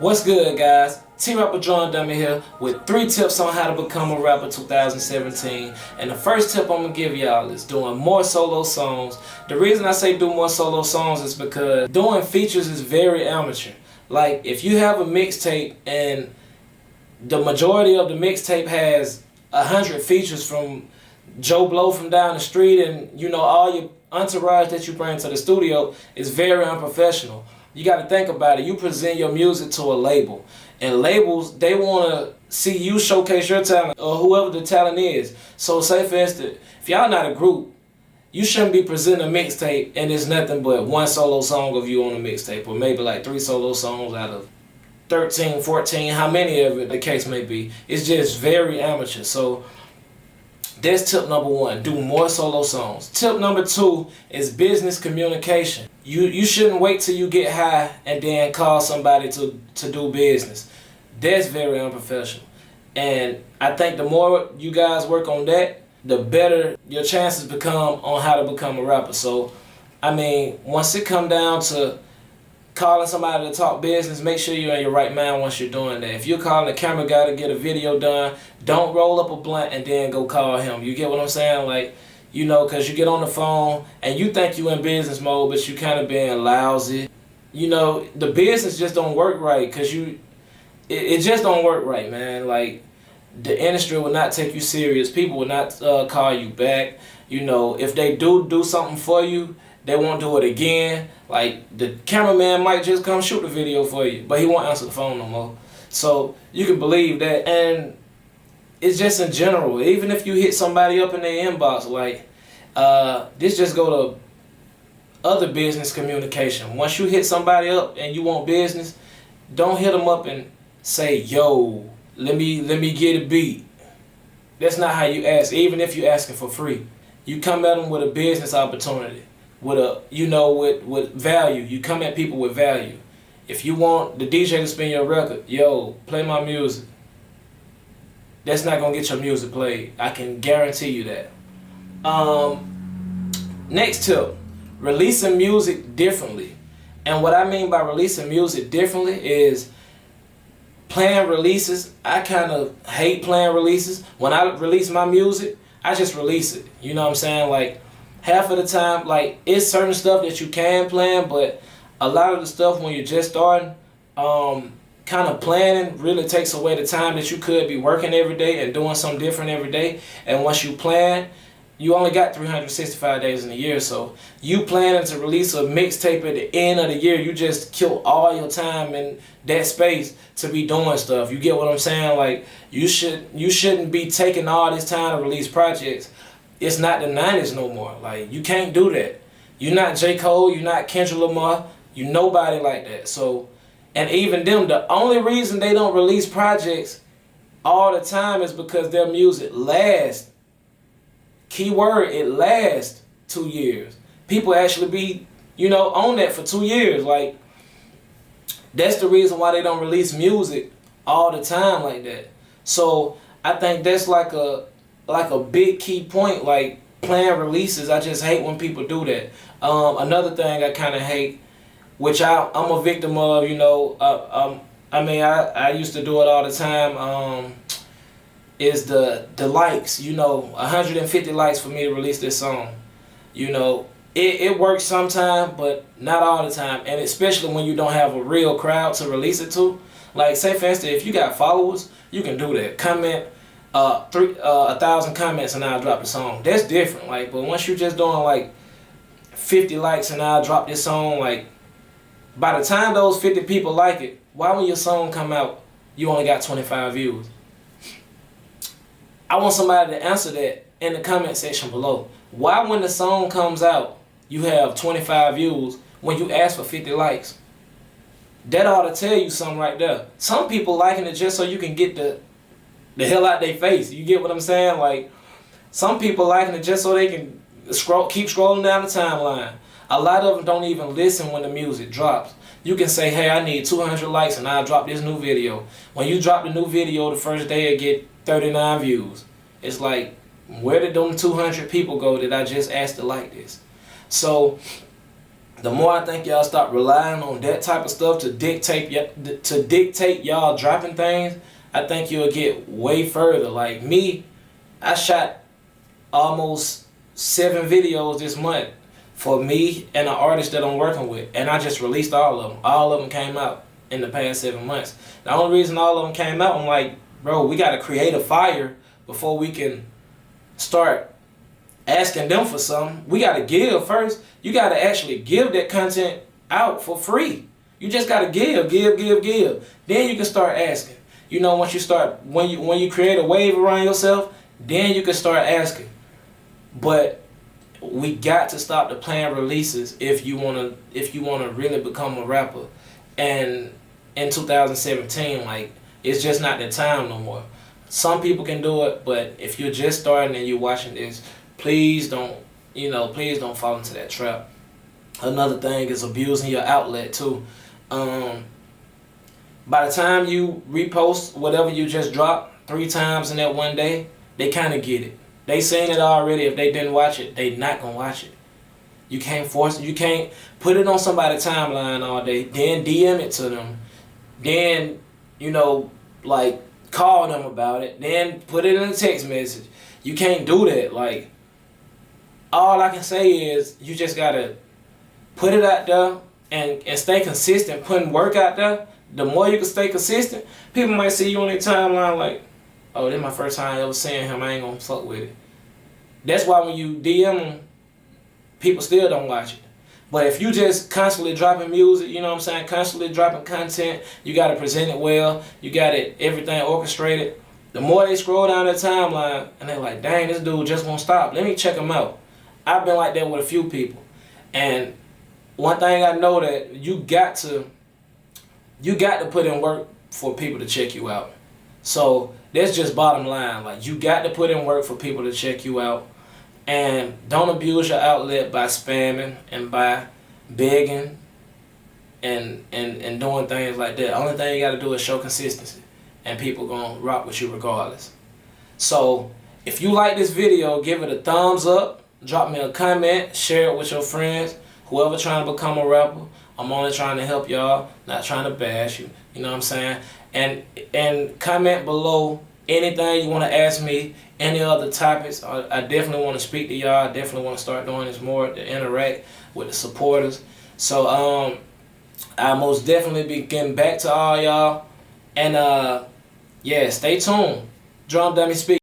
What's good, guys? T-Rapper Drumdummie here with 3 tips on how to become a rapper 2017. And the first tip I'm gonna give y'all is doing more solo songs. The reason I say do more solo songs is because doing features is very amateur. Like, if you have a mixtape and the majority of the mixtape has 100 features from Joe Blow from down the street, and you know all your entourage that you bring to the studio is very unprofessional. You got to think about it. You present your music to a label, and labels, they want to see you showcase your talent or whoever the talent is. So say for instance, if y'all not a group, you shouldn't be presenting a mixtape and it's nothing but one solo song of you on the mixtape, or maybe like 3 solo songs out of 13, 14, how many of it the case may be. It's just very amateur. So that's tip number 1, do more solo songs. Tip number 2 is business communication. You shouldn't wait till you get high and then call somebody to do business. That's very unprofessional. And I think the more you guys work on that, the better your chances become on how to become a rapper. So, I mean, once it come down to calling somebody to talk business, make sure you're in your right mind once you're doing that. If you're calling a camera guy to get a video done, don't roll up a blunt and then go call him. You get what I'm saying? Like, you know, because you get on the phone and you think you in business mode, but you kind of being lousy. You know, the business just don't work right because it just don't work right, man. Like, the industry will not take you serious. People will not call you back. You know, if they do something for you, they won't do it again. Like, the cameraman might just come shoot the video for you, but he won't answer the phone no more. So you can believe that. And it's just in general, even if you hit somebody up in their inbox, like, this just go to other business communication. Once you hit somebody up and you want business, don't hit them up and say, yo, let me get a beat. That's not how you ask, even if you're asking for free. You come at them with a business opportunity, with a, you know, with value. You come at people with value. If you want the DJ to spin your record, yo, play my music. That's not gonna get your music played. I can guarantee you that. Next tip, releasing music differently. And what I mean by releasing music differently is playing releases. I kind of hate playing releases. When I release my music, I just release it. You know what I'm saying? Like, half of the time, like, it's certain stuff that you can plan, but a lot of the stuff when you're just starting, kind of planning really takes away the time that you could be working every day and doing something different every day. And once you plan, you only got 365 days in a year. So you planning to release a mixtape at the end of the year, you just kill all your time in that space to be doing stuff. You get what I'm saying? Like, you shouldn't be taking all this time to release projects. It's not the 90s no more. Like, you can't do that. You're not J. Cole, you're not Kendrick Lamar, you nobody like that. So, and even them, the only reason they don't release projects all the time is because their music lasts. Keyword, it lasts 2 years. People actually be, you know, on that for 2 years. Like, that's the reason why they don't release music all the time like that. So I think that's like a big key point, like playing releases. I just hate when people do that. Another thing I kind of hate, which I'm a victim of, you know, I mean, I used to do it all the time, is the likes. You know, 150 likes for me to release this song. You know, it works sometimes, but not all the time, and especially when you don't have a real crowd to release it to. Like, say for instance, if you got followers, you can do that. Comment 1,000 comments and I'll drop the song. That's different. Like, but once you're just doing like 50 likes and I'll drop this song, like, by the time those 50 people like it, why when your song come out, you only got 25 views? I want somebody to answer that in the comment section below. Why when the song comes out, you have 25 views when you ask for 50 likes? That ought to tell you something right there. Some people liking it just so you can get the hell out their face. You get what I'm saying? Like, some people liking it just so they can keep scrolling down the timeline. A lot of them don't even listen when the music drops. You can say, hey, I need 200 likes and I'll drop this new video. When you drop the new video, the first day it get 39 views. It's like, where did them 200 people go that I just asked to like this? So the more I think y'all stop relying on that type of stuff to dictate y'all dropping things, I think you'll get way further. Like me, I shot almost 7 videos this month for me and an artist that I'm working with, and I just released all of them. All of them came out in the past 7 months. The only reason all of them came out, I'm like, bro, we got to create a fire before we can start asking them for something. We got to give first. You got to actually give that content out for free. You just got to give. Then you can start asking. You know, once you start, when you create a wave around yourself, then you can start asking. But we got to stop the planned releases if you wanna really become a rapper. And in 2017, like, it's just not the time no more. Some people can do it, but if you're just starting and you're watching this, please don't fall into that trap. Another thing is abusing your outlet too. By the time you repost whatever you just dropped 3 times in that one day, they kind of get it. They seen it already. If they didn't watch it, they not gonna watch it. You can't force it. You can't put it on somebody's timeline all day, then DM it to them, then, like, call them about it, then put it in a text message. You can't do that. Like, all I can say is you just gotta put it out there and stay consistent, putting work out there. The more you can stay consistent, people might see you on their timeline like, oh, this is my first time ever seeing him, I ain't gonna fuck with it. That's why when you DM them, people still don't watch it. But if you just constantly dropping music, you know what I'm saying, constantly dropping content, you got to present it well, you got everything orchestrated, the more they scroll down their timeline and they're like, dang, this dude just won't stop, let me check him out. I've been like that with a few people. And one thing I know that you got to put in work for people to check you out. So that's just bottom line. Like, you got to put in work for people to check you out. And don't abuse your outlet by spamming and by begging and doing things like that. Only thing you got to do is show consistency, and people gonna rock with you regardless. So if you like this video, give it a thumbs up, drop me a comment, share it with your friends, whoever trying to become a rapper. I'm only trying to help y'all, not trying to bash you. You know what I'm saying? And comment below anything you want to ask me, any other topics. I definitely want to speak to y'all. I definitely want to start doing this more to interact with the supporters. So I most definitely be getting back to all y'all. And yeah, stay tuned. Drumdummie speak.